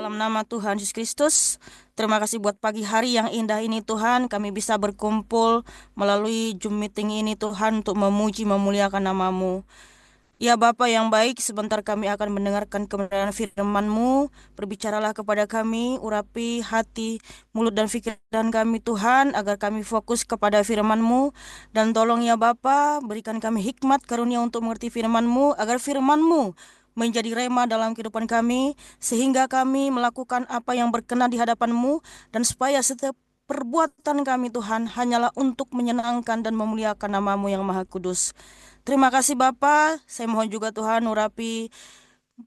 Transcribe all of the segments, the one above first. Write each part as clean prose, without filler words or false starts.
dalam nama Tuhan Yesus Kristus. Terima kasih buat pagi hari yang indah ini Tuhan. Kami bisa berkumpul melalui Zoom meeting ini Tuhan untuk memuji memuliakan namamu. Ya Bapa yang baik, sebentar kami akan mendengarkan kebenaran firman-Mu. Berbicaralah kepada kami, urapi hati, mulut dan pikiran kami Tuhan, agar kami fokus kepada firman-Mu. Dan tolong ya Bapa, berikan kami hikmat karunia untuk mengerti firman-Mu, agar firman-Mu menjadi rema dalam kehidupan kami, sehingga kami melakukan apa yang berkenan di hadapan-Mu, dan supaya setiap perbuatan kami Tuhan hanyalah untuk menyenangkan dan memuliakan namamu yang maha kudus. Terima kasih Bapak, saya mohon juga Tuhan urapi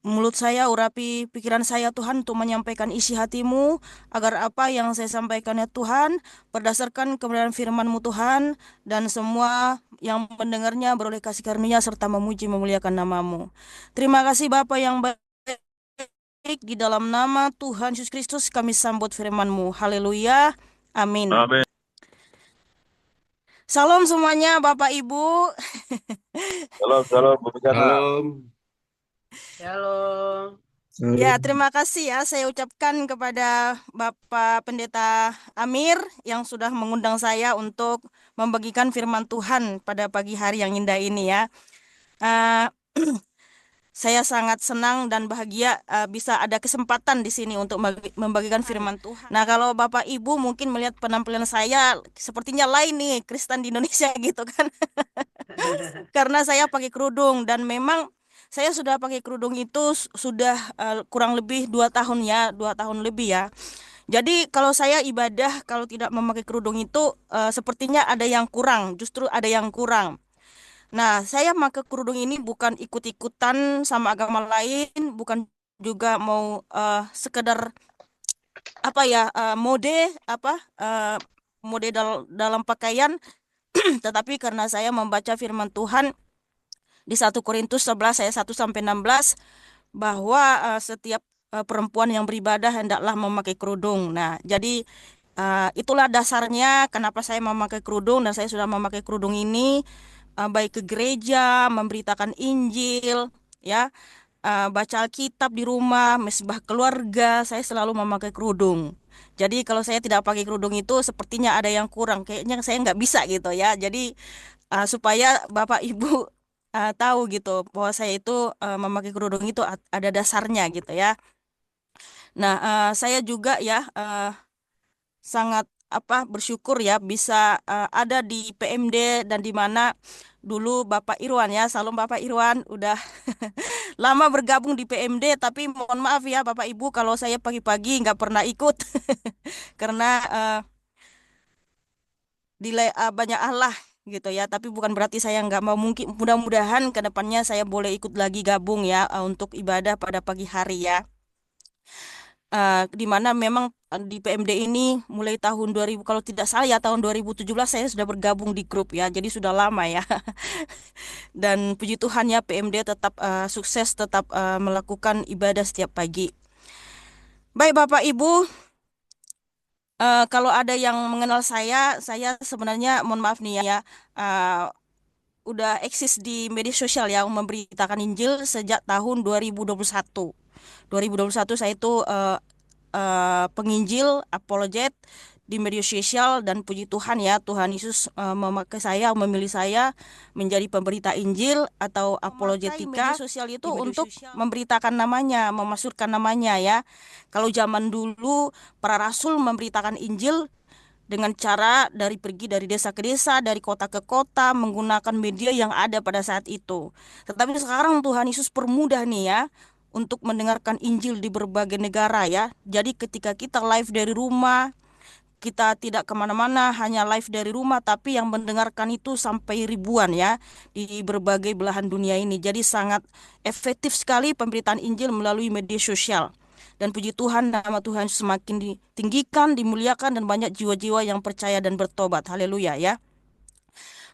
mulut saya, urapi pikiran saya Tuhan untuk menyampaikan isi hatimu, agar apa yang saya sampaikan ya Tuhan, berdasarkan kebenaran firman-Mu Tuhan, dan semua yang mendengarnya beroleh kasih karunia serta memuji memuliakan namamu. Terima kasih Bapak yang baik, di dalam nama Tuhan Yesus Kristus kami sambut firman-Mu. Haleluya. Amin. Amin. Salam semuanya Bapak Ibu. Salam, salam, Bu Pendeta. Shalom. Shalom. Ya, terima kasih ya saya ucapkan kepada Bapak Pendeta Amir yang sudah mengundang saya untuk membagikan firman Tuhan pada pagi hari yang indah ini ya. Eh, Saya sangat senang dan bahagia bisa ada kesempatan di sini untuk membagikan firman Tuhan. Nah, kalau Bapak Ibu mungkin melihat penampilan saya sepertinya lain nih Kristen di Indonesia gitu kan. Karena saya pakai kerudung dan memang saya sudah pakai kerudung itu sudah kurang lebih 2 tahun ya, 2 tahun lebih ya. Jadi kalau saya ibadah kalau tidak memakai kerudung itu sepertinya ada yang kurang, justru ada yang kurang. Nah, saya pakai kerudung ini bukan ikut-ikutan sama agama lain, bukan juga mau sekedar apa ya mode apa mode dalam pakaian, tetapi karena saya membaca firman Tuhan di 1 Korintus 11 ayat 1 sampai 16 bahwa setiap perempuan yang beribadah hendaklah memakai kerudung. Nah, jadi itulah dasarnya kenapa saya memakai kerudung dan saya sudah memakai kerudung ini baik ke gereja, memberitakan Injil, ya, baca Alkitab di rumah, mesbah keluarga, saya selalu memakai kerudung. Jadi kalau saya tidak pakai kerudung itu sepertinya ada yang kurang, kayaknya saya nggak bisa gitu ya. Jadi supaya Bapak Ibu tahu gitu bahwa saya itu memakai kerudung itu ada dasarnya gitu ya. Nah, saya juga ya sangat bersyukur ya bisa ada di PMD dan di mana dulu Bapak Irwan ya, salam Bapak Irwan udah lama bergabung di PMD, tapi mohon maaf ya Bapak Ibu kalau saya pagi-pagi nggak pernah ikut karena banyak Allah gitu ya, tapi bukan berarti saya nggak mau, mungkin mudah-mudahan ke depannya saya boleh ikut lagi gabung ya untuk ibadah pada pagi hari ya. Di mana memang di PMD ini mulai tahun 2000 kalau tidak salah ya tahun 2017 saya sudah bergabung di grup ya, jadi sudah lama ya. Dan puji Tuhan ya PMD tetap sukses, tetap melakukan ibadah setiap pagi. Baik Bapak Ibu, kalau ada yang mengenal saya sebenarnya mohon maaf nih ya, udah eksis di media sosial ya memberitakan Injil sejak tahun 2021. 2021 saya itu penginjil, apologet di media sosial dan puji Tuhan ya Tuhan Yesus memakai saya, memilih saya menjadi pemberita Injil atau apologetika media sosial itu untuk memberitakan namanya, memasukkan namanya ya. Kalau zaman dulu para rasul memberitakan Injil dengan cara pergi dari desa ke desa, dari kota ke kota, menggunakan media yang ada pada saat itu. Tetapi sekarang Tuhan Yesus permudah nih ya, untuk mendengarkan Injil di berbagai negara ya. Jadi ketika kita live dari rumah, kita tidak kemana-mana, hanya live dari rumah, tapi yang mendengarkan itu sampai ribuan ya, di berbagai belahan dunia ini. Jadi sangat efektif sekali pemberitaan Injil melalui media sosial. Dan puji Tuhan, nama Tuhan semakin ditinggikan, dimuliakan, dan banyak jiwa-jiwa yang percaya dan bertobat. Haleluya ya.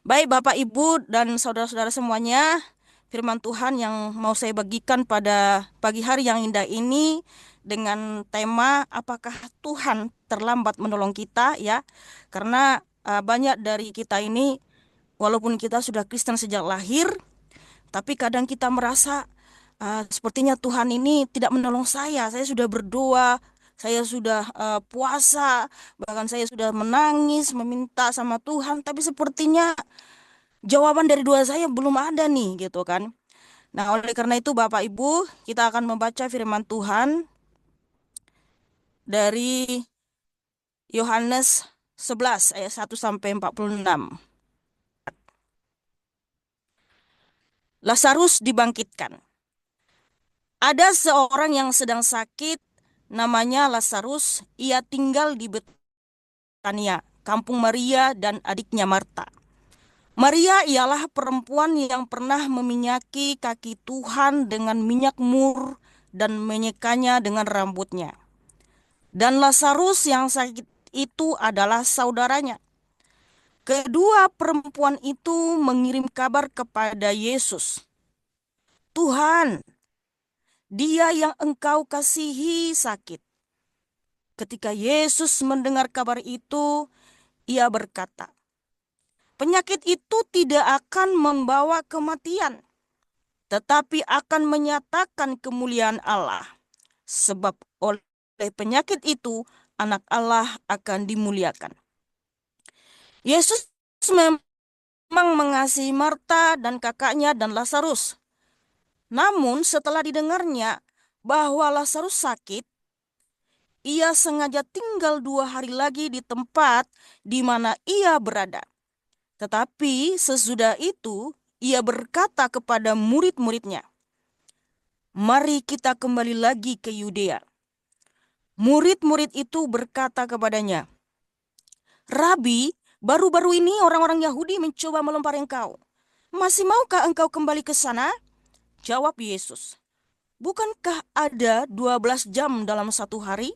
Baik Bapak Ibu dan saudara-saudara semuanya, firman Tuhan yang mau saya bagikan pada pagi hari yang indah ini dengan tema apakah Tuhan terlambat menolong kita ya. Karena banyak dari kita ini walaupun kita sudah Kristen sejak lahir, tapi kadang kita merasa Sepertinya Tuhan ini tidak menolong saya. Saya sudah berdoa, saya sudah puasa, bahkan saya sudah menangis, meminta sama Tuhan, tapi sepertinya jawaban dari doa saya belum ada nih, gitu kan. Nah, oleh karena itu Bapak Ibu, kita akan membaca firman Tuhan dari Yohanes 11 ayat 1 sampai 46. Lazarus dibangkitkan. Ada seorang yang sedang sakit, namanya Lazarus. Ia tinggal di Betania, kampung Maria dan adiknya Marta. Maria ialah perempuan yang pernah meminyaki kaki Tuhan dengan minyak mur dan menyekanya dengan rambutnya. Dan Lazarus yang sakit itu adalah saudaranya. Kedua perempuan itu mengirim kabar kepada Yesus. Tuhan, dia yang engkau kasihi sakit. Ketika Yesus mendengar kabar itu, ia berkata, penyakit itu tidak akan membawa kematian, tetapi akan menyatakan kemuliaan Allah. Sebab oleh penyakit itu, anak Allah akan dimuliakan. Yesus memang mengasihi Marta dan kakaknya dan Lazarus. Namun setelah didengarnya bahwa Lazarus sakit, ia sengaja tinggal 2 hari lagi di tempat di mana ia berada. Tetapi sesudah itu, ia berkata kepada murid-muridnya, mari kita kembali lagi ke Yudea. Murid-murid itu berkata kepadanya, Rabi, baru-baru ini orang-orang Yahudi mencoba melempar engkau. Masih maukah engkau kembali ke sana? Jawab Yesus, bukankah ada 12 jam dalam satu hari?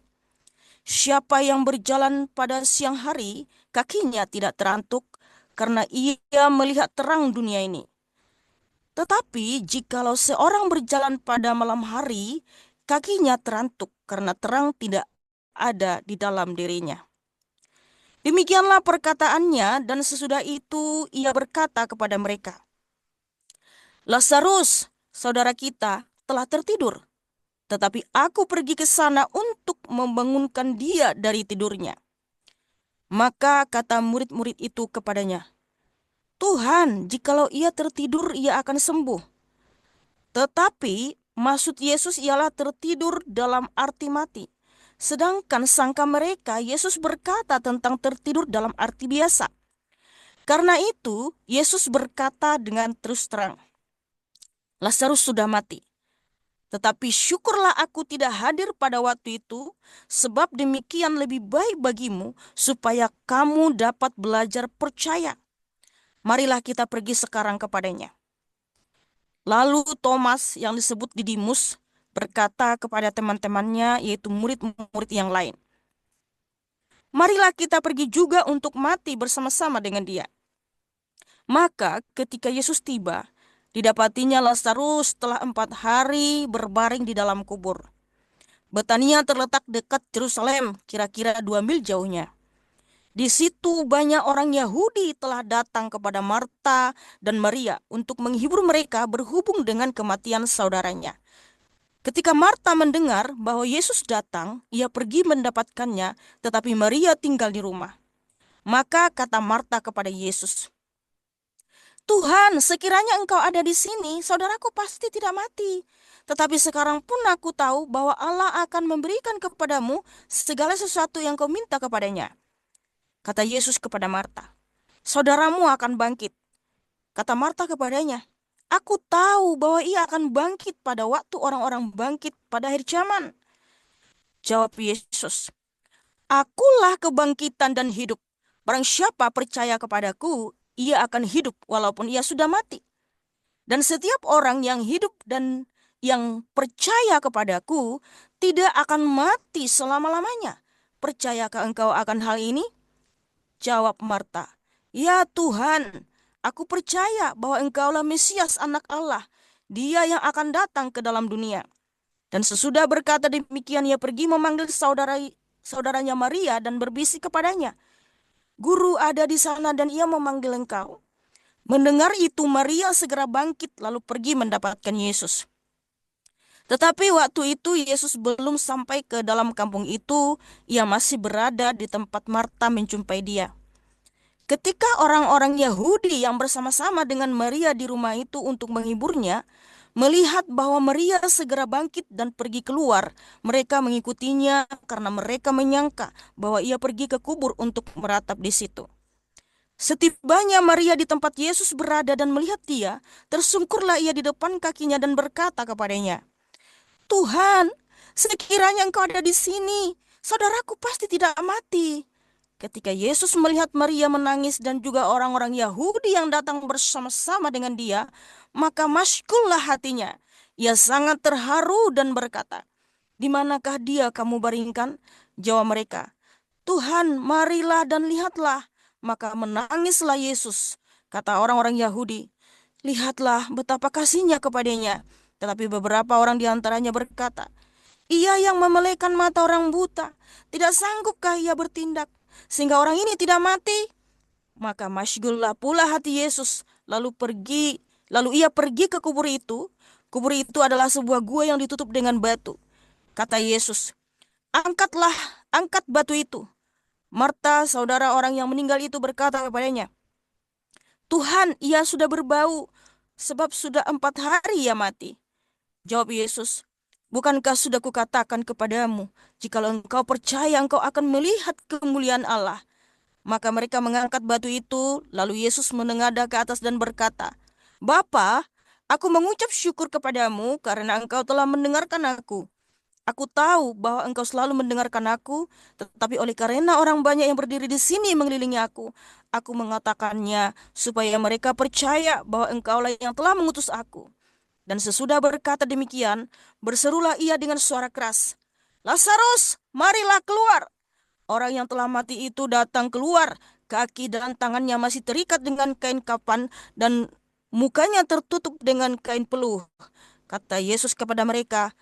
Siapa yang berjalan pada siang hari, kakinya tidak terantuk, karena ia melihat terang dunia ini. Tetapi jikalau seorang berjalan pada malam hari, kakinya terantuk, karena terang tidak ada di dalam dirinya. Demikianlah perkataannya, dan sesudah itu ia berkata kepada mereka, Lazarus, saudara kita, telah tertidur. Tetapi aku pergi ke sana untuk membangunkan dia dari tidurnya. Maka kata murid-murid itu kepadanya, Tuhan, jikalau ia tertidur, ia akan sembuh. Tetapi maksud Yesus ialah tertidur dalam arti mati. Sedangkan sangka mereka, Yesus berkata tentang tertidur dalam arti biasa. Karena itu, Yesus berkata dengan terus terang, Lazarus sudah mati. Tetapi syukurlah aku tidak hadir pada waktu itu, sebab demikian lebih baik bagimu, supaya kamu dapat belajar percaya. Marilah kita pergi sekarang kepadanya. Lalu Thomas yang disebut Didimus berkata kepada teman-temannya, yaitu murid-murid yang lain, marilah kita pergi juga untuk mati bersama-sama dengan dia. Maka ketika Yesus tiba, didapatinya Lazarus telah 4 hari berbaring di dalam kubur. Betania terletak dekat Yerusalem, kira-kira 2 mil jauhnya. Di situ banyak orang Yahudi telah datang kepada Marta dan Maria untuk menghibur mereka berhubung dengan kematian saudaranya. Ketika Marta mendengar bahwa Yesus datang, ia pergi mendapatkannya, tetapi Maria tinggal di rumah. Maka kata Marta kepada Yesus, Tuhan, sekiranya engkau ada di sini, saudaraku pasti tidak mati. Tetapi sekarang pun aku tahu bahwa Allah akan memberikan kepadamu segala sesuatu yang kau minta kepadanya. Kata Yesus kepada Marta, saudaramu akan bangkit. Kata Marta kepadanya, aku tahu bahwa ia akan bangkit pada waktu orang-orang bangkit pada akhir zaman. Jawab Yesus, akulah kebangkitan dan hidup. Barang siapa percaya kepadaku, ia akan hidup walaupun ia sudah mati. Dan setiap orang yang hidup dan yang percaya kepadaku tidak akan mati selama-lamanya. Percayakah engkau akan hal ini? Jawab Marta, ya Tuhan, aku percaya bahwa engkaulah Mesias anak Allah, dia yang akan datang ke dalam dunia. Dan sesudah berkata demikian, ia pergi memanggil saudaranya Maria dan berbisik kepadanya, Guru ada di sana dan ia memanggil engkau. Mendengar itu Maria segera bangkit lalu pergi mendapatkan Yesus. Tetapi waktu itu Yesus belum sampai ke dalam kampung itu, ia masih berada di tempat Marta menjumpai dia. Ketika orang-orang Yahudi yang bersama-sama dengan Maria di rumah itu untuk menghiburnya, melihat bahwa Maria segera bangkit dan pergi keluar, mereka mengikutinya karena mereka menyangka bahwa ia pergi ke kubur untuk meratap di situ. Setibanya Maria di tempat Yesus berada dan melihat dia, tersungkurlah ia di depan kakinya dan berkata kepadanya, "Tuhan, sekiranya engkau ada di sini, saudaraku pasti tidak mati." Ketika Yesus melihat Maria menangis dan juga orang-orang Yahudi yang datang bersama-sama dengan dia, maka masykullah hatinya. Ia sangat terharu dan berkata, "Di manakah dia kamu baringkan?" Jawab mereka, "Tuhan, marilah dan lihatlah." Maka menangislah Yesus. Kata orang-orang Yahudi, "Lihatlah betapa kasihnya kepadanya." Tetapi beberapa orang di antaranya berkata, "Ia yang memelekan mata orang buta, tidak sanggupkah ia bertindak sehingga orang ini tidak mati?" Maka masyghullah pula hati Yesus, lalu ia pergi ke kubur itu. Kubur itu adalah sebuah gua yang ditutup dengan batu. Kata Yesus, "Angkatlah, angkat batu itu." Marta, saudara orang yang meninggal itu berkata kepadanya, "Tuhan, ia sudah berbau, sebab sudah 4 hari ia mati." Jawab Yesus, "Bukankah sudah kukatakan kepadamu, jikalau engkau percaya engkau akan melihat kemuliaan Allah?" Maka mereka mengangkat batu itu, lalu Yesus menengadah ke atas dan berkata, "Bapa, aku mengucap syukur kepadamu karena engkau telah mendengarkan aku. Aku tahu bahwa engkau selalu mendengarkan aku, tetapi oleh karena orang banyak yang berdiri di sini mengelilingi aku mengatakannya supaya mereka percaya bahwa engkaulah yang telah mengutus aku." Dan sesudah berkata demikian, berserulah ia dengan suara keras, "Lazarus, marilah keluar." Orang yang telah mati itu datang keluar, kaki dan tangannya masih terikat dengan kain kapan dan mukanya tertutup dengan kain peluh. Kata Yesus kepada mereka,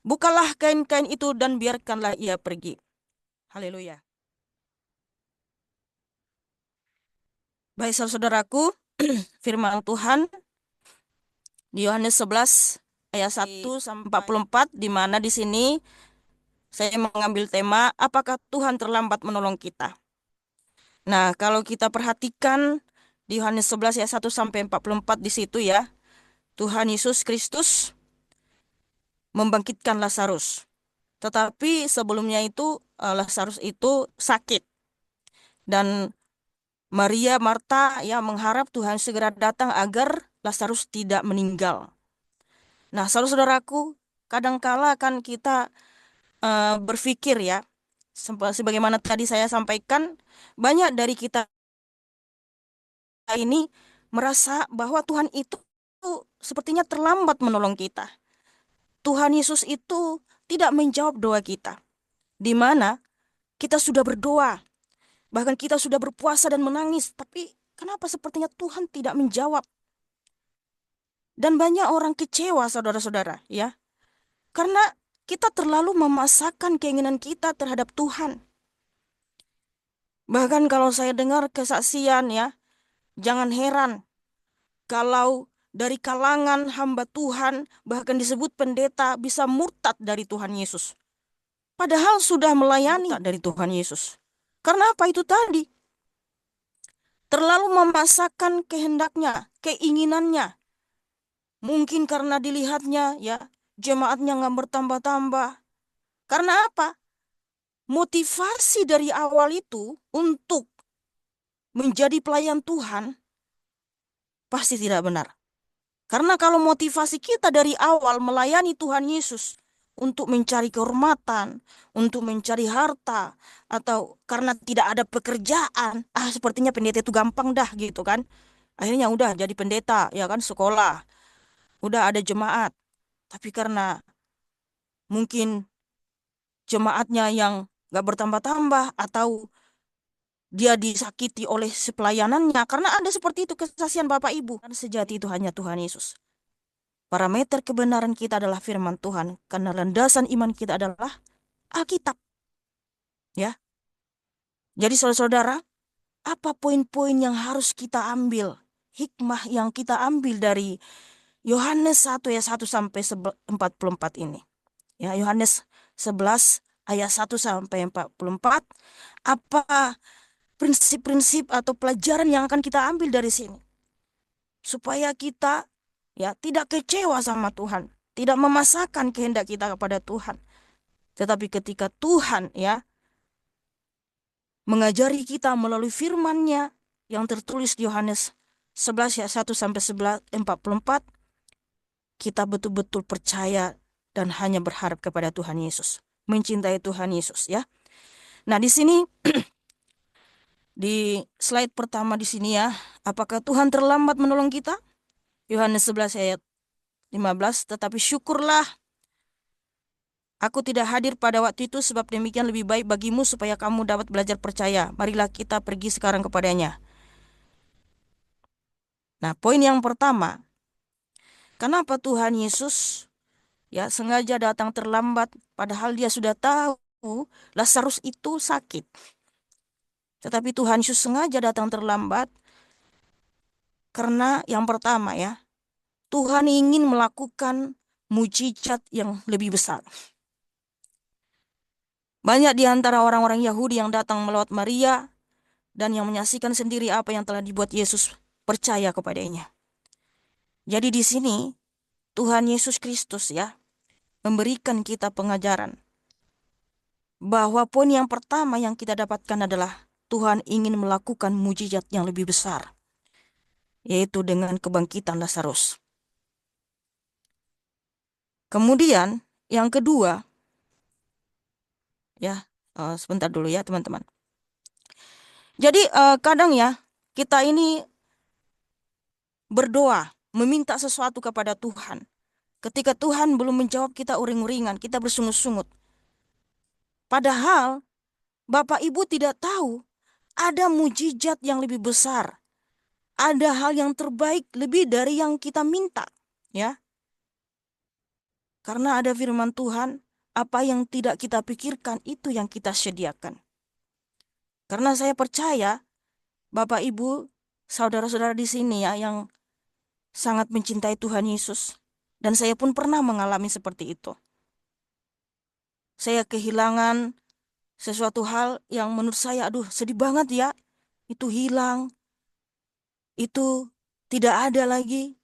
"Bukalah kain-kain itu dan biarkanlah ia pergi." Haleluya. Baik saudaraku, firman Tuhan di Yohanes 11 ayat 1 sampai 44, di mana di sini saya mengambil tema, apakah Tuhan terlambat menolong kita? Nah, kalau kita perhatikan di Yohanes 11 ayat 1 sampai 44 di situ ya, Tuhan Yesus Kristus membangkitkan Lazarus. Tetapi sebelumnya itu Lazarus itu sakit dan Maria Marta ya mengharap Tuhan segera datang agar Lazarus tidak meninggal. Nah, saudaraku, kadangkala kan kita berpikir ya, sebagaimana tadi saya sampaikan, banyak dari kita ini merasa bahwa Tuhan itu sepertinya terlambat menolong kita. Tuhan Yesus itu tidak menjawab doa kita. Di mana kita sudah berdoa, bahkan kita sudah berpuasa dan menangis, tapi kenapa sepertinya Tuhan tidak menjawab? Dan banyak orang kecewa, saudara-saudara, ya. Karena kita terlalu memaksakan keinginan kita terhadap Tuhan. Bahkan kalau saya dengar kesaksian ya, jangan heran kalau dari kalangan hamba Tuhan, bahkan disebut pendeta, bisa murtad dari Tuhan Yesus. Padahal sudah melayani dari Tuhan Yesus. Karena apa itu tadi? Terlalu memaksakan kehendaknya, keinginannya. Mungkin karena dilihatnya ya, jemaatnya nggak bertambah-tambah. Karena apa? Motivasi dari awal itu untuk menjadi pelayan Tuhan pasti tidak benar. Karena kalau motivasi kita dari awal melayani Tuhan Yesus untuk mencari kehormatan, untuk mencari harta, atau karena tidak ada pekerjaan, sepertinya pendeta itu gampang dah gitu kan. Akhirnya udah jadi pendeta, ya kan, sekolah, udah ada jemaat. Tapi karena mungkin jemaatnya yang gak bertambah-tambah, atau dia disakiti oleh pelayanannya, karena ada seperti itu kesaksian Bapak Ibu. Kan sejati itu hanya Tuhan Yesus. Parameter kebenaran kita adalah firman Tuhan, karena landasan iman kita adalah Alkitab. Ya. Jadi saudara-saudara, apa poin-poin yang harus kita ambil? Hikmah yang kita ambil dari Yohanes 1 ayat 1 sampai 44 ini. Ya, Yohanes 11 ayat 1 sampai 44. Apa prinsip-prinsip atau pelajaran yang akan kita ambil dari sini? Supaya kita ya tidak kecewa sama Tuhan, tidak memaksakan kehendak kita kepada Tuhan. Tetapi ketika Tuhan ya mengajari kita melalui firman-Nya yang tertulis di Yohanes 11 ayat 1 sampai 44, kita betul-betul percaya dan hanya berharap kepada Tuhan Yesus, mencintai Tuhan Yesus ya. Nah, di sini di slide pertama di sini ya, apakah Tuhan terlambat menolong kita? Yohanes 11 ayat 15, tetapi syukurlah aku tidak hadir pada waktu itu, sebab demikian lebih baik bagimu supaya kamu dapat belajar percaya. Marilah kita pergi sekarang kepadanya. Nah, poin yang pertama, kenapa Tuhan Yesus ya sengaja datang terlambat padahal dia sudah tahu Lazarus itu sakit. Tetapi Tuhan Yesus sengaja datang terlambat karena yang pertama ya, Tuhan ingin melakukan mujizat yang lebih besar. Banyak di antara orang-orang Yahudi yang datang melawat Maria dan yang menyaksikan sendiri apa yang telah dibuat Yesus, percaya kepadanya. Jadi di sini Tuhan Yesus Kristus ya memberikan kita pengajaran bahwa poin yang pertama yang kita dapatkan adalah Tuhan ingin melakukan mujizat yang lebih besar, yaitu dengan kebangkitan Lazarus. Kemudian yang kedua, ya sebentar dulu ya teman-teman. Jadi kadang ya kita ini berdoa, meminta sesuatu kepada Tuhan. Ketika Tuhan belum menjawab, kita uring-uringan, kita bersungut-sungut. Padahal Bapak Ibu tidak tahu ada mujizat yang lebih besar. Ada hal yang terbaik lebih dari yang kita minta, ya. Karena ada firman Tuhan, apa yang tidak kita pikirkan itu yang kita sediakan. Karena saya percaya Bapak Ibu, saudara-saudara di sini ya yang sangat mencintai Tuhan Yesus, dan saya pun pernah mengalami seperti itu. Saya kehilangan sesuatu hal yang menurut saya aduh sedih banget ya. Itu hilang. Itu tidak ada lagi.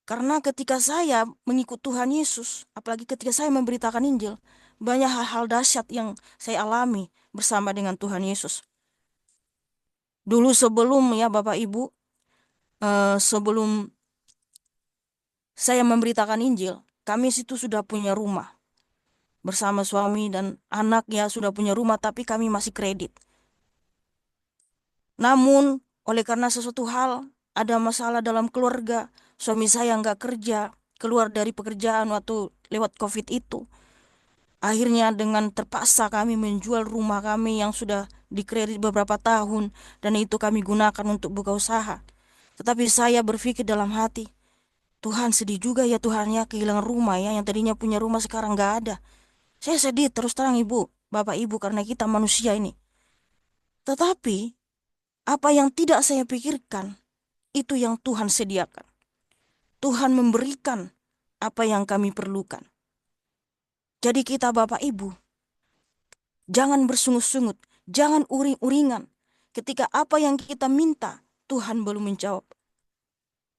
Karena ketika saya mengikut Tuhan Yesus, apalagi ketika saya memberitakan Injil, banyak hal-hal dahsyat yang saya alami bersama dengan Tuhan Yesus. Dulu sebelum ya Bapak Ibu, sebelum saya memberitakan Injil, kami situ sudah punya rumah. Bersama suami dan anak ya sudah punya rumah, tapi kami masih kredit. Namun oleh karena sesuatu hal, ada masalah dalam keluarga, suami saya nggak kerja, keluar dari pekerjaan waktu lewat COVID itu. Akhirnya dengan terpaksa kami menjual rumah kami yang sudah dikredit beberapa tahun, dan itu kami gunakan untuk buka usaha. Tetapi saya berpikir dalam hati, Tuhan sedih juga ya Tuhan ya kehilangan rumah ya, yang tadinya punya rumah sekarang nggak ada. Saya sedih terus terang Ibu, Bapak Ibu, karena kita manusia ini. Tetapi apa yang tidak saya pikirkan, itu yang Tuhan sediakan. Tuhan memberikan apa yang kami perlukan. Jadi kita Bapak Ibu, jangan bersungut-sungut, jangan uring-uringan. Ketika apa yang kita minta, Tuhan belum menjawab.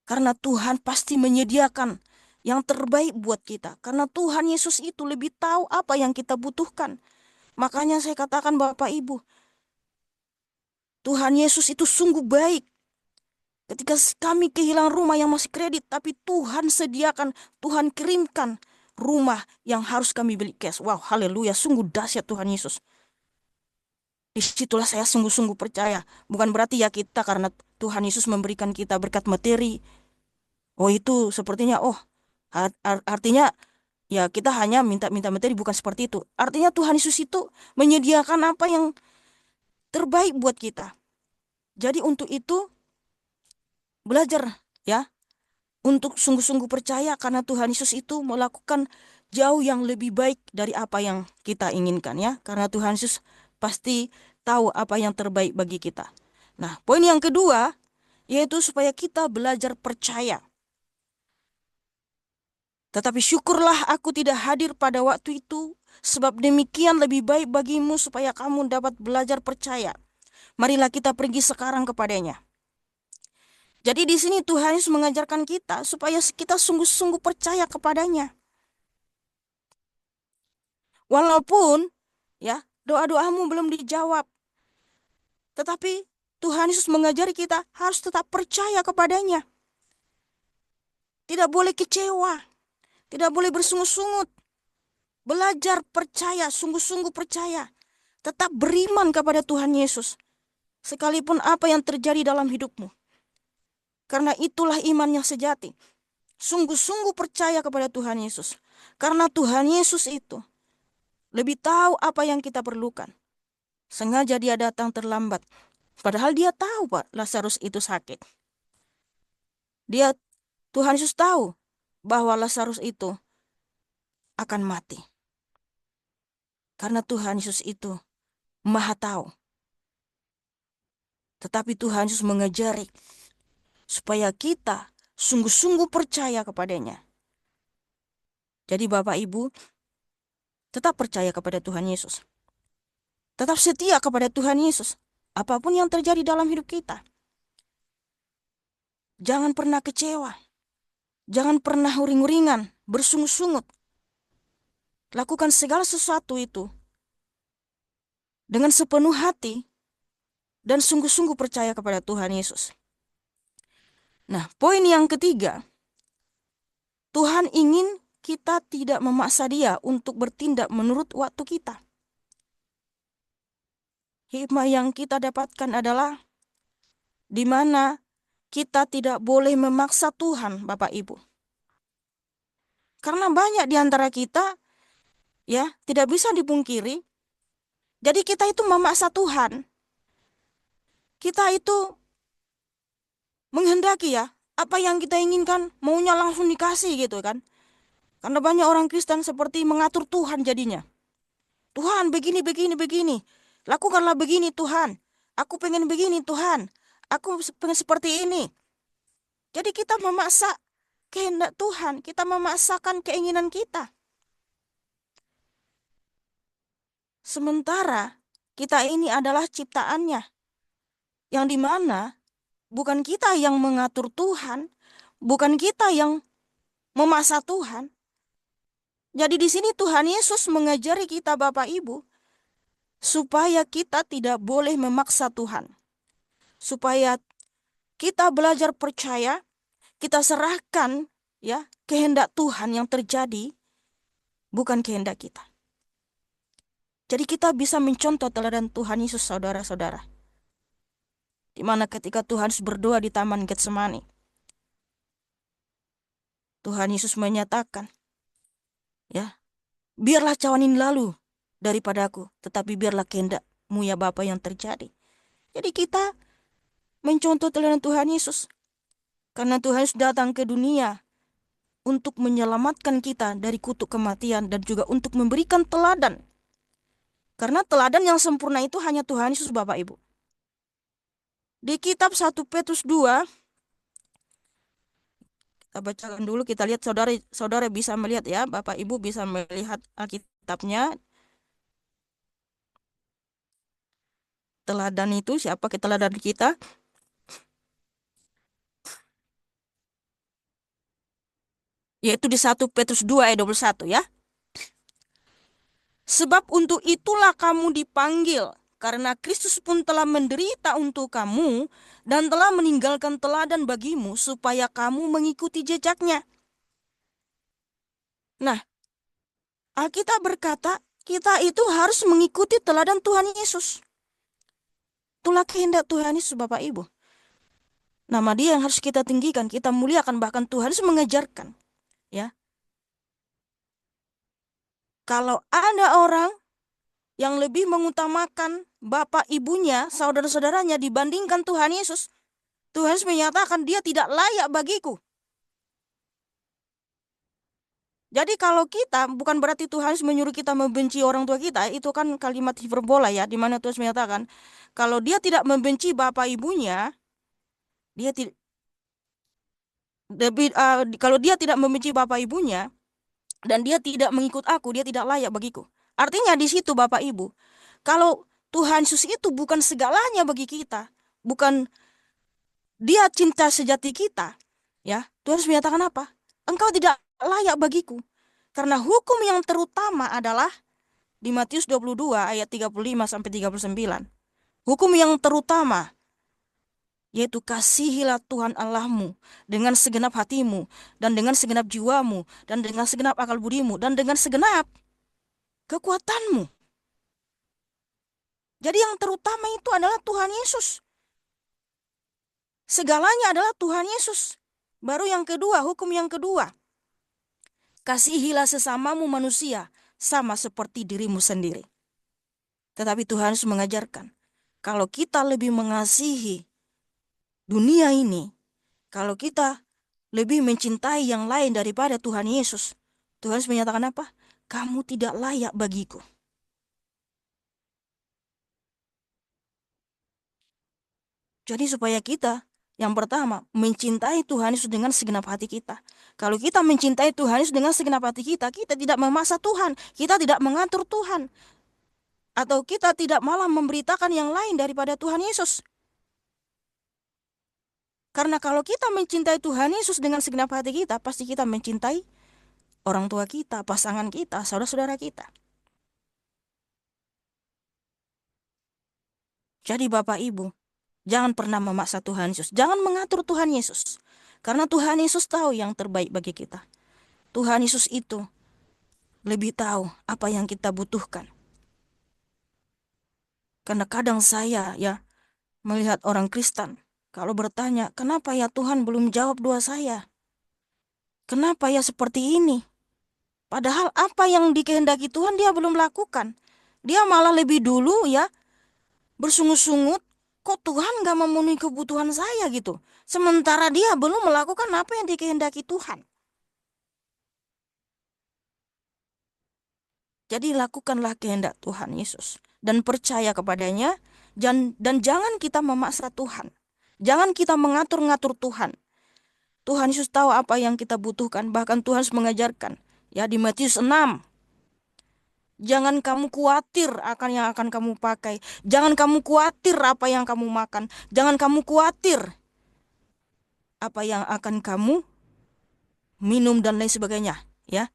Karena Tuhan pasti menyediakan yang terbaik buat kita. Karena Tuhan Yesus itu lebih tahu apa yang kita butuhkan. Makanya saya katakan Bapak Ibu, Tuhan Yesus itu sungguh baik. Ketika kami kehilangan rumah yang masih kredit, tapi Tuhan sediakan, Tuhan kirimkan rumah yang harus kami beli cash. Wow, haleluya, sungguh dahsyat Tuhan Yesus. Disitulah saya sungguh-sungguh percaya. Bukan berarti ya kita karena Tuhan Yesus memberikan kita berkat materi. Oh itu sepertinya, artinya ya kita hanya minta materi, bukan seperti itu. Artinya Tuhan Yesus itu menyediakan apa yang terbaik buat kita. Jadi untuk itu belajar ya untuk sungguh-sungguh percaya karena Tuhan Yesus itu melakukan jauh yang lebih baik dari apa yang kita inginkan ya. Karena Tuhan Yesus pasti tahu apa yang terbaik bagi kita. Nah, poin yang kedua yaitu supaya kita belajar percaya. Tetapi syukurlah aku tidak hadir pada waktu itu, sebab demikian lebih baik bagimu supaya kamu dapat belajar percaya. Marilah kita pergi sekarang kepadanya. Jadi di sini Tuhan Yesus mengajarkan kita supaya kita sungguh-sungguh percaya kepadanya. Walaupun ya doa-doamu belum dijawab, tetapi Tuhan Yesus mengajari kita harus tetap percaya kepadanya. Tidak boleh kecewa, tidak boleh bersungut-sungut. Belajar percaya, sungguh-sungguh percaya. Tetap beriman kepada Tuhan Yesus. Sekalipun apa yang terjadi dalam hidupmu. Karena itulah iman yang sejati. Sungguh-sungguh percaya kepada Tuhan Yesus. Karena Tuhan Yesus itu lebih tahu apa yang kita perlukan. Sengaja dia datang terlambat. Padahal dia tahu, Pak, Lazarus itu sakit. Tuhan Yesus tahu bahwa Lazarus itu akan mati. Karena Tuhan Yesus itu Maha tahu. Tetapi Tuhan Yesus mengajari supaya kita sungguh-sungguh percaya kepadanya. Jadi Bapak Ibu, tetap percaya kepada Tuhan Yesus. Tetap setia kepada Tuhan Yesus. Apapun yang terjadi dalam hidup kita. Jangan pernah kecewa. Jangan pernah uring-uringan, bersungut-sungut. Lakukan segala sesuatu itu dengan sepenuh hati dan sungguh-sungguh percaya kepada Tuhan Yesus. Nah, poin yang ketiga, Tuhan ingin kita tidak memaksa Dia untuk bertindak menurut waktu kita. Hikmah yang kita dapatkan adalah di mana kita tidak boleh memaksa Tuhan, Bapak Ibu. Karena banyak di antara kita ya tidak bisa dipungkiri. Jadi kita itu memaksa Tuhan. Kita itu menghendaki ya apa yang kita inginkan maunya langsung dikasih gitu kan. Karena banyak orang Kristen seperti mengatur Tuhan jadinya. Tuhan begini, begini, begini. Lakukanlah begini Tuhan. Aku pengen begini Tuhan. Aku pengen seperti ini. Jadi kita memaksa kehendak Tuhan. Kita memaksakan keinginan kita. Sementara kita ini adalah ciptaannya. Yang dimana bukan kita yang mengatur Tuhan. Bukan kita yang memaksa Tuhan. Jadi di sini Tuhan Yesus mengajari kita Bapak Ibu supaya kita tidak boleh memaksa Tuhan. Supaya kita belajar percaya, kita serahkan ya kehendak Tuhan yang terjadi bukan kehendak kita. Jadi kita bisa mencontoh teladan Tuhan Yesus saudara-saudara. Di mana ketika Tuhan Yesus berdoa di Taman Getsemani, Tuhan Yesus menyatakan, ya, biarlah cawan ini lalu daripadaku, tetapi biarlah kehendak-Mu ya Bapa yang terjadi. Jadi kita mencontoh teladan Tuhan Yesus. Karena Tuhan Yesus datang ke dunia untuk menyelamatkan kita dari kutuk kematian dan juga untuk memberikan teladan. Karena teladan yang sempurna itu hanya Tuhan Yesus Bapak Ibu. Di kitab 1 Petrus 2, kita bacakan dulu, kita lihat saudara bisa melihat ya, Bapak Ibu bisa melihat Alkitabnya. Teladan itu siapa teladan kita? Yaitu di 1 Petrus 2 ayat 21 ya. Sebab untuk itulah kamu dipanggil, karena Kristus pun telah menderita untuk kamu dan telah meninggalkan teladan bagimu supaya kamu mengikuti jejaknya. Nah, Alkitab berkata kita itu harus mengikuti teladan Tuhan Yesus. Itulah kehendak Tuhan Yesus Bapak Ibu. Nama Dia yang harus kita tinggikan, kita muliakan, bahkan Tuhan Yesus mengajarkan. Ya. Kalau ada orang yang lebih mengutamakan bapak ibunya, saudara-saudaranya dibandingkan Tuhan Yesus, Tuhan Yesus menyatakan dia tidak layak bagiku. Jadi kalau kita, bukan berarti Tuhan Yesus menyuruh kita membenci orang tua kita, itu kan kalimat hiperbola ya, di mana Tuhan Yesus menyatakan, kalau dia tidak membenci bapak ibunya, dia tidak kalau dia tidak membenci bapak ibunya, dan dia tidak mengikut aku, dia tidak layak bagiku. Artinya di situ Bapak Ibu, kalau Tuhan Yesus itu bukan segalanya bagi kita, bukan dia cinta sejati kita, ya, Tuhan Yesus menyatakan apa? Engkau tidak layak bagiku. Karena hukum yang terutama adalah di Matius 22 ayat 35 sampai 39. Hukum yang terutama yaitu kasihilah Tuhan Allahmu dengan segenap hatimu dan dengan segenap jiwamu dan dengan segenap akal budimu dan dengan segenap kekuatanmu. Jadi yang terutama itu adalah Tuhan Yesus. Segalanya adalah Tuhan Yesus. Baru yang kedua, hukum yang kedua. Kasihilah sesamamu manusia sama seperti dirimu sendiri. Tetapi Tuhan Yesus mengajarkan, kalau kita lebih mengasihi dunia ini, kalau kita lebih mencintai yang lain daripada Tuhan Yesus, Tuhan Yesus menyatakan apa? Kamu tidak layak bagiku. Jadi supaya kita, yang pertama, mencintai Tuhan Yesus dengan segenap hati kita. Kalau kita mencintai Tuhan Yesus dengan segenap hati kita, kita tidak memaksa Tuhan, kita tidak mengatur Tuhan, atau kita tidak malah memberitakan yang lain daripada Tuhan Yesus. Karena kalau kita mencintai Tuhan Yesus dengan segenap hati kita, pasti kita mencintai orang tua kita, pasangan kita, saudara-saudara kita. Jadi Bapak Ibu, jangan pernah memaksa Tuhan Yesus. Jangan mengatur Tuhan Yesus. Karena Tuhan Yesus tahu yang terbaik bagi kita. Tuhan Yesus itu lebih tahu apa yang kita butuhkan. Karena kadang saya melihat orang Kristen, kalau bertanya, kenapa ya Tuhan belum jawab doa saya? Kenapa ya seperti ini? Padahal apa yang dikehendaki Tuhan dia belum lakukan. Dia malah lebih dulu bersungut-sungut, kok Tuhan gak memenuhi kebutuhan saya gitu. Sementara dia belum melakukan apa yang dikehendaki Tuhan. Jadi lakukanlah kehendak Tuhan Yesus dan percaya kepadanya, dan jangan kita memaksa Tuhan. Jangan kita mengatur-ngatur Tuhan. Tuhan Yesus tahu apa yang kita butuhkan. Bahkan Tuhan Yesus mengajarkan di Matius 6. Jangan kamu khawatir akan yang akan kamu pakai. Jangan kamu khawatir apa yang kamu makan. Jangan kamu khawatir apa yang akan kamu minum dan lain sebagainya, ya.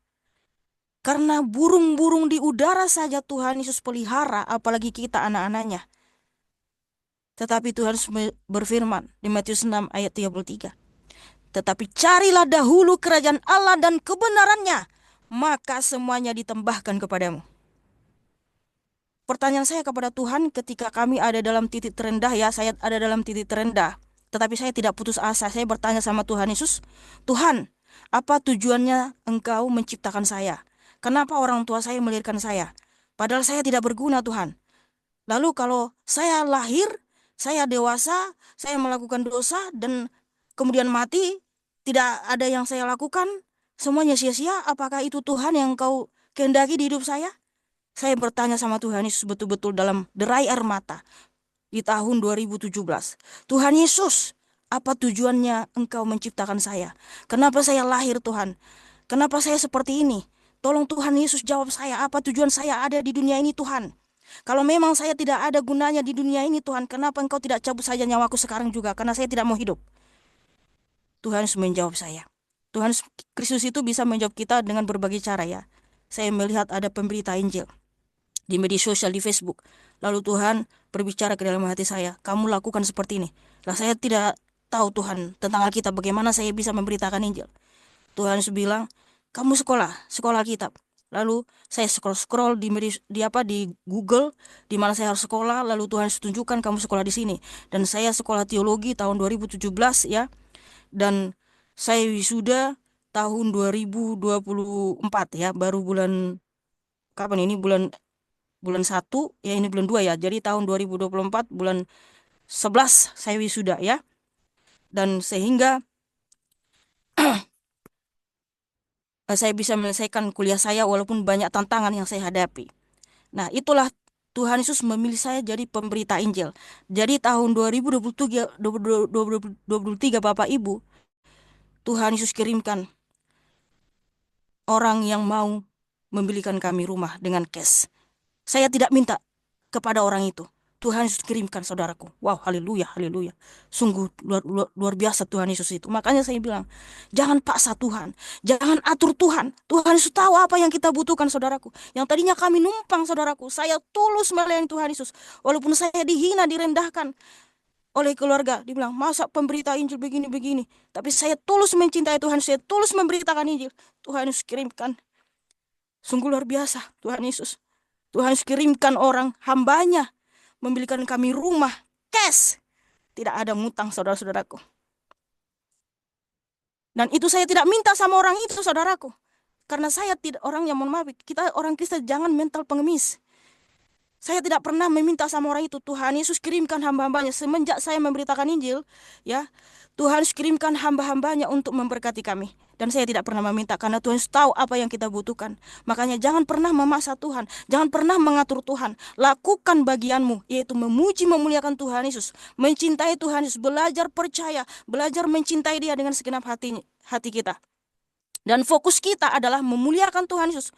Karena burung-burung di udara saja Tuhan Yesus pelihara, apalagi kita anak-anaknya. Tetapi Tuhan berfirman di Matius 6 ayat 33. Tetapi carilah dahulu kerajaan Allah dan kebenarannya, maka semuanya ditambahkan kepadamu. Pertanyaan saya kepada Tuhan ketika kami ada dalam titik terendah, saya ada dalam titik terendah. Tetapi saya tidak putus asa, saya bertanya sama Tuhan Yesus, Tuhan, apa tujuannya Engkau menciptakan saya? Kenapa orang tua saya melahirkan saya? Padahal saya tidak berguna Tuhan. Lalu kalau saya lahir, saya dewasa, saya melakukan dosa dan kemudian mati, tidak ada yang saya lakukan, semuanya sia-sia, apakah itu Tuhan yang Engkau kehendaki di hidup saya? Saya bertanya sama Tuhan Yesus betul-betul dalam derai air mata di tahun 2017. Tuhan Yesus, apa tujuannya Engkau menciptakan saya? Kenapa saya lahir Tuhan? Kenapa saya seperti ini? Tolong Tuhan Yesus jawab saya, apa tujuan saya ada di dunia ini Tuhan? Kalau memang saya tidak ada gunanya di dunia ini Tuhan, kenapa Engkau tidak cabut saja nyawaku sekarang juga? Karena saya tidak mau hidup. Tuhan Yesus menjawab saya. Tuhan Kristus itu bisa menjawab kita dengan berbagai cara ya. Saya melihat ada pemberita Injil di media sosial, di Facebook. Lalu Tuhan berbicara ke dalam hati saya, kamu lakukan seperti ini. Lah saya tidak tahu Tuhan tentang Alkitab, bagaimana saya bisa memberitakan Injil. Tuhan bilang, kamu sekolah Alkitab. Lalu saya scroll di Google di mana saya harus sekolah, lalu Tuhan tunjukkan kamu sekolah di sini. Dan saya sekolah teologi tahun 2017 ya. Dan saya wisuda tahun 2024 ya, baru bulan kapan ini bulan 1 ya, ini bulan 2 ya. Jadi tahun 2024 bulan 11 saya wisuda ya. Dan sehingga saya bisa menyelesaikan kuliah saya walaupun banyak tantangan yang saya hadapi. Nah, itulah Tuhan Yesus memilih saya jadi pemberita Injil. Jadi tahun 2023 Bapak Ibu, Tuhan Yesus kirimkan orang yang mau membelikan kami rumah dengan cash. Saya tidak minta kepada orang itu. Tuhan Yesus kirimkan saudaraku. Wow, haleluya, haleluya. Sungguh luar biasa Tuhan Yesus itu. Makanya saya bilang, jangan paksa Tuhan. Jangan atur Tuhan. Tuhan Yesus tahu apa yang kita butuhkan, saudaraku. Yang tadinya kami numpang, saudaraku. Saya tulus melayani Tuhan Yesus. Walaupun saya dihina, direndahkan oleh keluarga. Dibilang, masa pemberita Injil begini-begini. Tapi saya tulus mencintai Tuhan. Saya tulus memberitakan Injil. Tuhan Yesus kirimkan. Sungguh luar biasa Tuhan Yesus. Tuhan Yesus kirimkan orang hambanya membelikan kami rumah cash. Tidak ada ngutang, saudara-saudaraku. Dan itu saya tidak minta sama orang itu, saudaraku. Karena saya tidak orang yang, mohon maaf, kita orang Kristen jangan mental pengemis. Saya tidak pernah meminta sama orang itu. Tuhan Yesus kirimkan hamba-hambanya. Semenjak saya memberitakan Injil, ya, Tuhan Yesus kirimkan hamba-hambanya untuk memberkati kami. Dan saya tidak pernah meminta karena Tuhan Yesus tahu apa yang kita butuhkan. Makanya jangan pernah memaksa Tuhan. Jangan pernah mengatur Tuhan. Lakukan bagianmu, yaitu memuji memuliakan Tuhan Yesus. Mencintai Tuhan Yesus. Belajar percaya. Belajar mencintai Dia dengan segenap hati kita. Dan fokus kita adalah memuliakan Tuhan Yesus.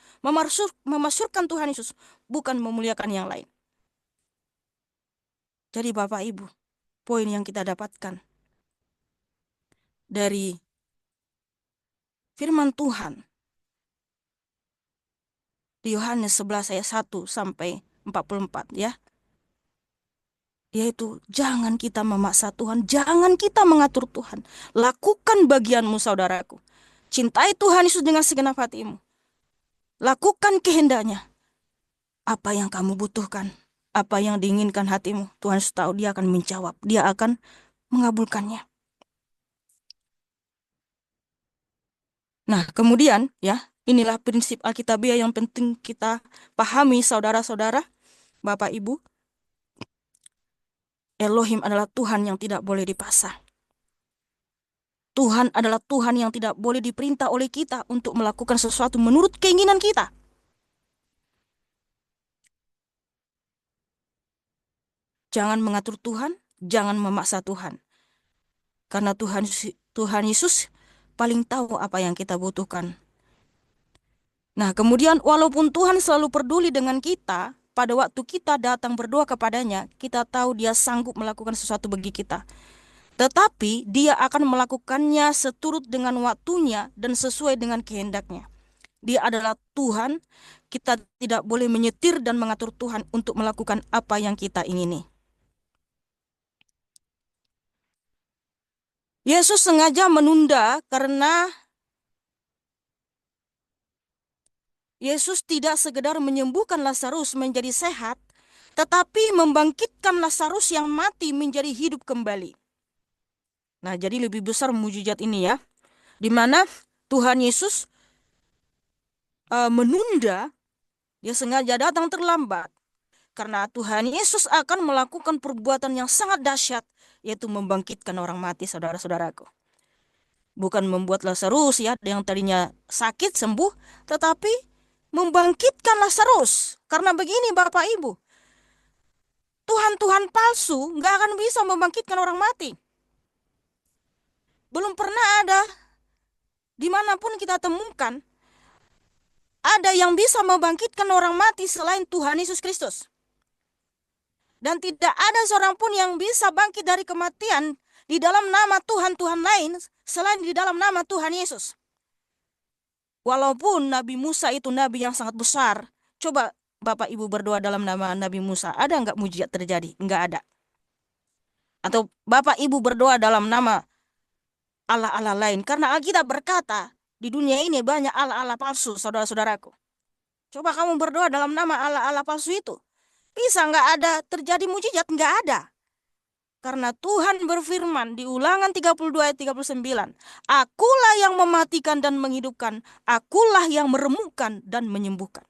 Memasyurkan Tuhan Yesus. Bukan memuliakan yang lain. Jadi Bapak Ibu, poin yang kita dapatkan dari firman Tuhan di Yohanes 11 ayat 1 sampai 44 ya. Yaitu jangan kita memaksa Tuhan, jangan kita mengatur Tuhan. Lakukan bagianmu, saudaraku. Cintai Tuhan Yesus dengan segenap hatimu. Lakukan kehendaknya. Apa yang kamu butuhkan, apa yang diinginkan hatimu, Tuhan Yesus tahu, Dia akan menjawab, Dia akan mengabulkannya. Nah, kemudian ya, inilah prinsip Alkitabiah yang penting kita pahami, saudara-saudara, Bapak Ibu. Elohim adalah Tuhan yang tidak boleh dipaksa. Tuhan adalah Tuhan yang tidak boleh diperintah oleh kita untuk melakukan sesuatu menurut keinginan kita. Jangan mengatur Tuhan, jangan memaksa Tuhan. Karena Tuhan Yesus paling tahu apa yang kita butuhkan. Nah, kemudian walaupun Tuhan selalu peduli dengan kita, pada waktu kita datang berdoa kepadanya, kita tahu Dia sanggup melakukan sesuatu bagi kita. Tetapi Dia akan melakukannya seturut dengan waktunya dan sesuai dengan kehendaknya. Dia adalah Tuhan, kita tidak boleh menyetir dan mengatur Tuhan untuk melakukan apa yang kita ingini. Yesus sengaja menunda karena Yesus tidak sekedar menyembuhkan Lazarus menjadi sehat, tetapi membangkitkan Lazarus yang mati menjadi hidup kembali. Nah, jadi lebih besar mujizat ini ya, di mana Tuhan Yesus menunda, Dia sengaja datang terlambat, karena Tuhan Yesus akan melakukan perbuatan yang sangat dahsyat, yaitu membangkitkan orang mati, saudara-saudaraku. Bukan membuat Lazarus ya, yang tadinya sakit sembuh, tetapi membangkitkan Lazarus. Karena begini Bapak Ibu, Tuhan-Tuhan palsu nggak akan bisa membangkitkan orang mati. Belum pernah ada, dimanapun kita temukan, ada yang bisa membangkitkan orang mati selain Tuhan Yesus Kristus. Dan tidak ada seorang pun yang bisa bangkit dari kematian di dalam nama Tuhan-Tuhan lain selain di dalam nama Tuhan Yesus. Walaupun Nabi Musa itu nabi yang sangat besar, coba Bapak Ibu berdoa dalam nama Nabi Musa, ada nggak mujizat terjadi? Nggak ada. Atau Bapak Ibu berdoa dalam nama Allah-Allah lain, karena Alkitab berkata di dunia ini banyak Allah-Allah palsu, saudara-saudaraku. Coba kamu berdoa dalam nama Allah-Allah palsu itu, bisa nggak ada terjadi mujizat? Nggak ada. Karena Tuhan berfirman di Ulangan 32 ayat 39, Akulah yang mematikan dan menghidupkan, Akulah yang meremukkan dan menyembuhkan.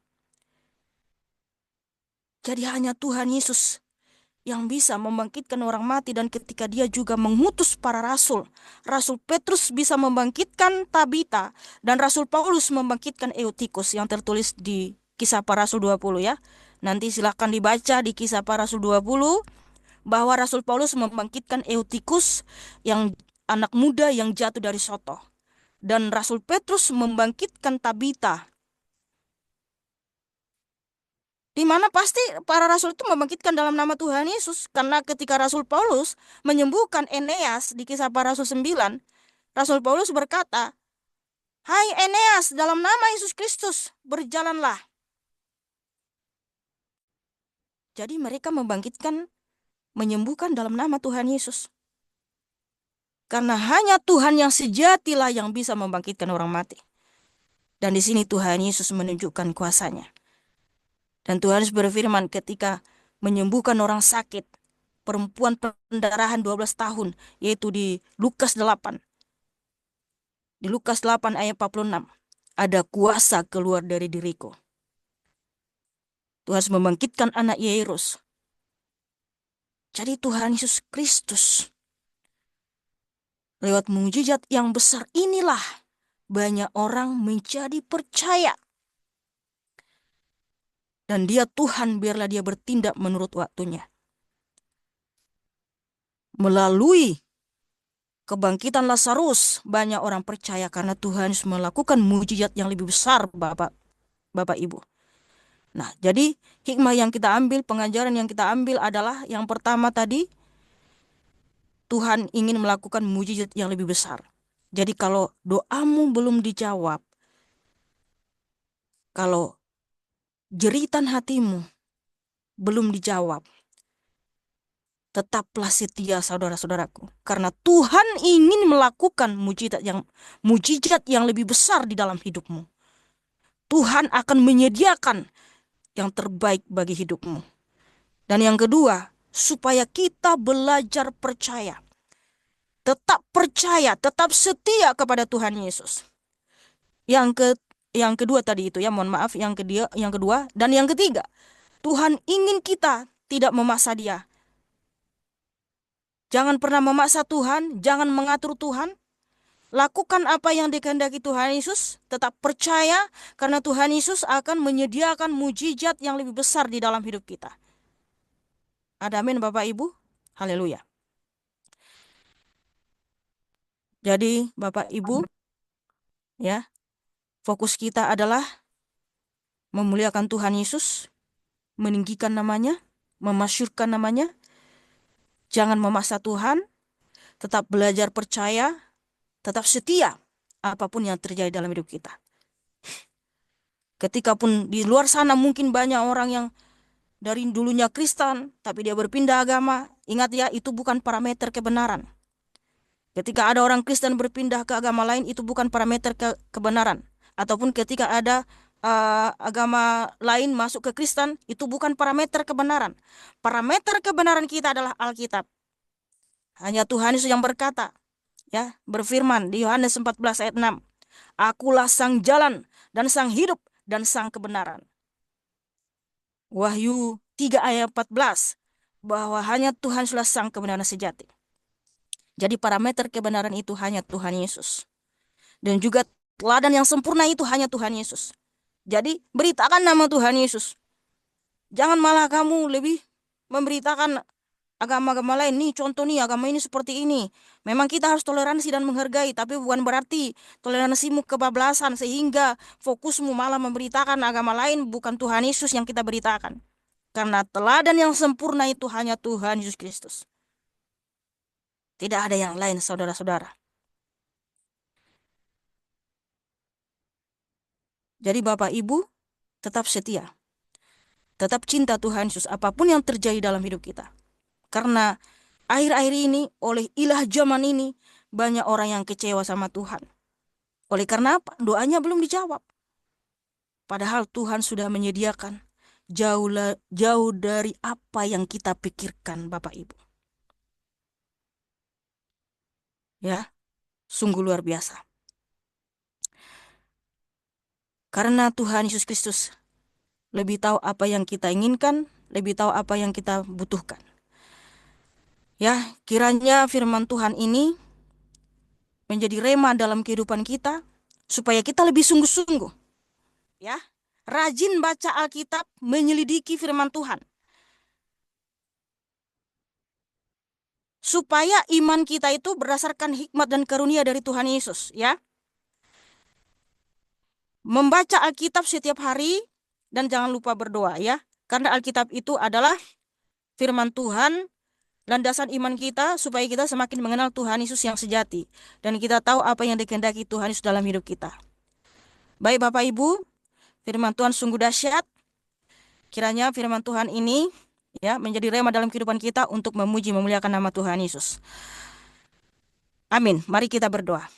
Jadi hanya Tuhan Yesus yang bisa membangkitkan orang mati, dan ketika Dia juga mengutus para rasul. Rasul Petrus bisa membangkitkan Tabita, dan Rasul Paulus membangkitkan Eutikus yang tertulis di Kisah Para Rasul 20 ya. Nanti silakan dibaca di Kisah Para Rasul 20 bahwa Rasul Paulus membangkitkan Eutikus yang anak muda yang jatuh dari soto. Dan Rasul Petrus membangkitkan Tabita. Di mana pasti para rasul itu membangkitkan dalam nama Tuhan Yesus. Karena ketika Rasul Paulus menyembuhkan Eneas di Kisah Para Rasul 9, Rasul Paulus berkata, "Hai Eneas, dalam nama Yesus Kristus, berjalanlah." Jadi mereka membangkitkan, menyembuhkan dalam nama Tuhan Yesus. Karena hanya Tuhan yang sejatilah yang bisa membangkitkan orang mati. Dan di sini Tuhan Yesus menunjukkan kuasanya. Dan Tuhan Yesus berfirman ketika menyembuhkan orang sakit, perempuan pendarahan 12 tahun, yaitu di Lukas 8. Di Lukas 8 ayat 46. Ada kuasa keluar dari diriku. Tuhan Yesus membangkitkan anak Yairus. Jadi Tuhan Yesus Kristus, lewat mujizat yang besar inilah banyak orang menjadi percaya. Dan dia Tuhan, biarlah dia bertindak menurut waktunya. Melalui kebangkitan Lazarus, banyak orang percaya karena Tuhan melakukan mujizat yang lebih besar, Bapak Ibu. Nah, jadi hikmah yang kita ambil, pengajaran yang kita ambil adalah yang pertama tadi, Tuhan ingin melakukan mujizat yang lebih besar. Jadi kalau doamu belum dijawab, kalau jeritan hatimu belum dijawab, tetaplah setia, saudara-saudaraku. Karena Tuhan ingin melakukan mujizat yang lebih besar di dalam hidupmu. Tuhan akan menyediakan yang terbaik bagi hidupmu. Dan yang kedua, supaya kita belajar percaya. Tetap percaya, tetap setia kepada Tuhan Yesus. Yang kedua tadi itu ya, mohon maaf, yang kedua dan yang ketiga, Tuhan ingin kita tidak memaksa Dia. Jangan pernah memaksa Tuhan, jangan mengatur Tuhan. Lakukan apa yang dikehendaki Tuhan Yesus, tetap percaya karena Tuhan Yesus akan menyediakan mujizat yang lebih besar di dalam hidup kita. Ada amin Bapak Ibu? Haleluya. Jadi Bapak Ibu, ya, fokus kita adalah memuliakan Tuhan Yesus, meninggikan namanya, memasyurkan namanya. Jangan memaksa Tuhan, tetap belajar percaya, tetap setia apapun yang terjadi dalam hidup kita. Ketika pun di luar sana mungkin banyak orang yang dari dulunya Kristen, tapi dia berpindah agama. Ingat ya, itu bukan parameter kebenaran. Ketika ada orang Kristen berpindah ke agama lain, itu bukan parameter kebenaran. Ataupun ketika ada agama lain masuk ke Kristen, itu bukan parameter kebenaran. Parameter kebenaran kita adalah Alkitab. Hanya Tuhan Yesus yang berkata, ya, berfirman di Yohanes 14 ayat 6. Akulah sang jalan dan sang hidup dan sang kebenaran. Wahyu 3 ayat 14. Bahwa hanya Tuhan sudah sang kebenaran sejati. Jadi parameter kebenaran itu hanya Tuhan Yesus. Dan juga teladan yang sempurna itu hanya Tuhan Yesus. Jadi beritakan nama Tuhan Yesus. Jangan malah kamu lebih memberitakan agama-agama lain. Nih contoh nih, agama ini seperti ini. Memang kita harus toleransi dan menghargai. Tapi bukan berarti toleransimu kebablasan. Sehingga fokusmu malah memberitakan agama lain. Bukan Tuhan Yesus yang kita beritakan. Karena teladan yang sempurna itu hanya Tuhan Yesus Kristus. Tidak ada yang lain, saudara-saudara. Jadi Bapak Ibu, tetap setia. Tetap cinta Tuhan Yesus apapun yang terjadi dalam hidup kita. Karena akhir-akhir ini, oleh ilah zaman ini, banyak orang yang kecewa sama Tuhan. Oleh karena apa? Doanya belum dijawab. Padahal Tuhan sudah menyediakan jauh dari apa yang kita pikirkan, Bapak Ibu. Ya, sungguh luar biasa. Karena Tuhan Yesus Kristus lebih tahu apa yang kita inginkan, lebih tahu apa yang kita butuhkan. Ya, kiranya firman Tuhan ini menjadi rema dalam kehidupan kita, supaya kita lebih sungguh-sungguh. Ya, rajin baca Alkitab, menyelidiki firman Tuhan. Supaya iman kita itu berdasarkan hikmat dan karunia dari Tuhan Yesus, ya. membaca Alkitab setiap hari dan jangan lupa berdoa ya. Karena Alkitab itu adalah firman Tuhan, landasan iman kita supaya kita semakin mengenal Tuhan Yesus yang sejati. Dan kita tahu apa yang dikehendaki Tuhan Yesus dalam hidup kita. Baik Bapak Ibu, firman Tuhan sungguh dahsyat. Kiranya firman Tuhan ini ya menjadi rema dalam kehidupan kita untuk memuji memuliakan nama Tuhan Yesus. Amin. Mari kita berdoa.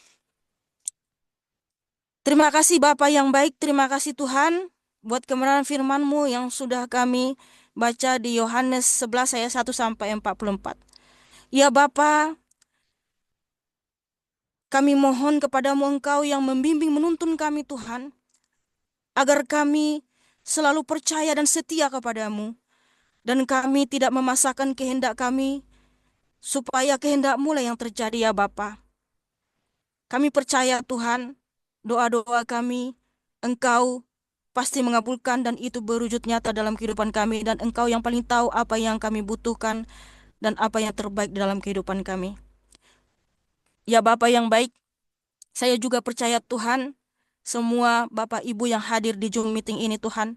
Terima kasih Bapa yang baik, terima kasih Tuhan buat kebenaran firman-Mu yang sudah kami baca di Yohanes 11 ayat 1 sampai 44. Ya Bapa, kami mohon kepadamu Engkau yang membimbing menuntun kami Tuhan, agar kami selalu percaya dan setia kepadamu, dan kami tidak memaksakan kehendak kami, supaya kehendak-Mu lah yang terjadi ya Bapa. Kami percaya Tuhan, doa-doa kami, Engkau pasti mengabulkan dan itu berwujud nyata dalam kehidupan kami, dan Engkau yang paling tahu apa yang kami butuhkan dan apa yang terbaik dalam kehidupan kami. Ya Bapa yang baik, saya juga percaya Tuhan, semua Bapak Ibu yang hadir di Zoom meeting ini Tuhan,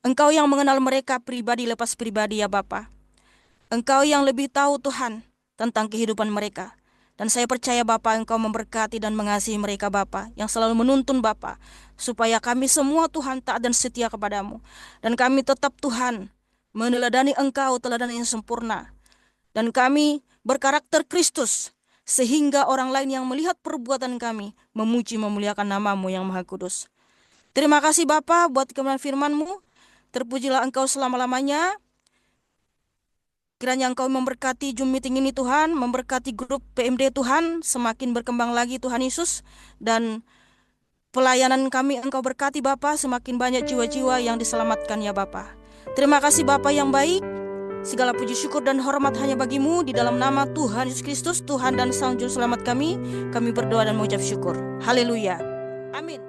Engkau yang mengenal mereka pribadi lepas pribadi ya Bapa. Engkau yang lebih tahu Tuhan tentang kehidupan mereka. Dan saya percaya Bapa Engkau memberkati dan mengasihi mereka Bapa, yang selalu menuntun Bapa, supaya kami semua Tuhan taat dan setia kepadamu. Dan kami tetap Tuhan meneladani Engkau teladan yang sempurna. Dan kami berkarakter Kristus, sehingga orang lain yang melihat perbuatan kami memuji memuliakan nama-Mu yang Maha Kudus. Terima kasih Bapa buat kebenaran firman-Mu. Terpujilah Engkau selama-lamanya. Kiranya Engkau memberkati Zoom meeting ini Tuhan, memberkati grup PMD Tuhan, semakin berkembang lagi Tuhan Yesus. Dan pelayanan kami Engkau berkati Bapa, semakin banyak jiwa-jiwa yang diselamatkan ya Bapa. Terima kasih Bapa yang baik. Segala puji syukur dan hormat hanya bagi-Mu, di dalam nama Tuhan Yesus Kristus, Tuhan dan Sang Juru Selamat kami berdoa dan mengucap syukur. Haleluya. Amin.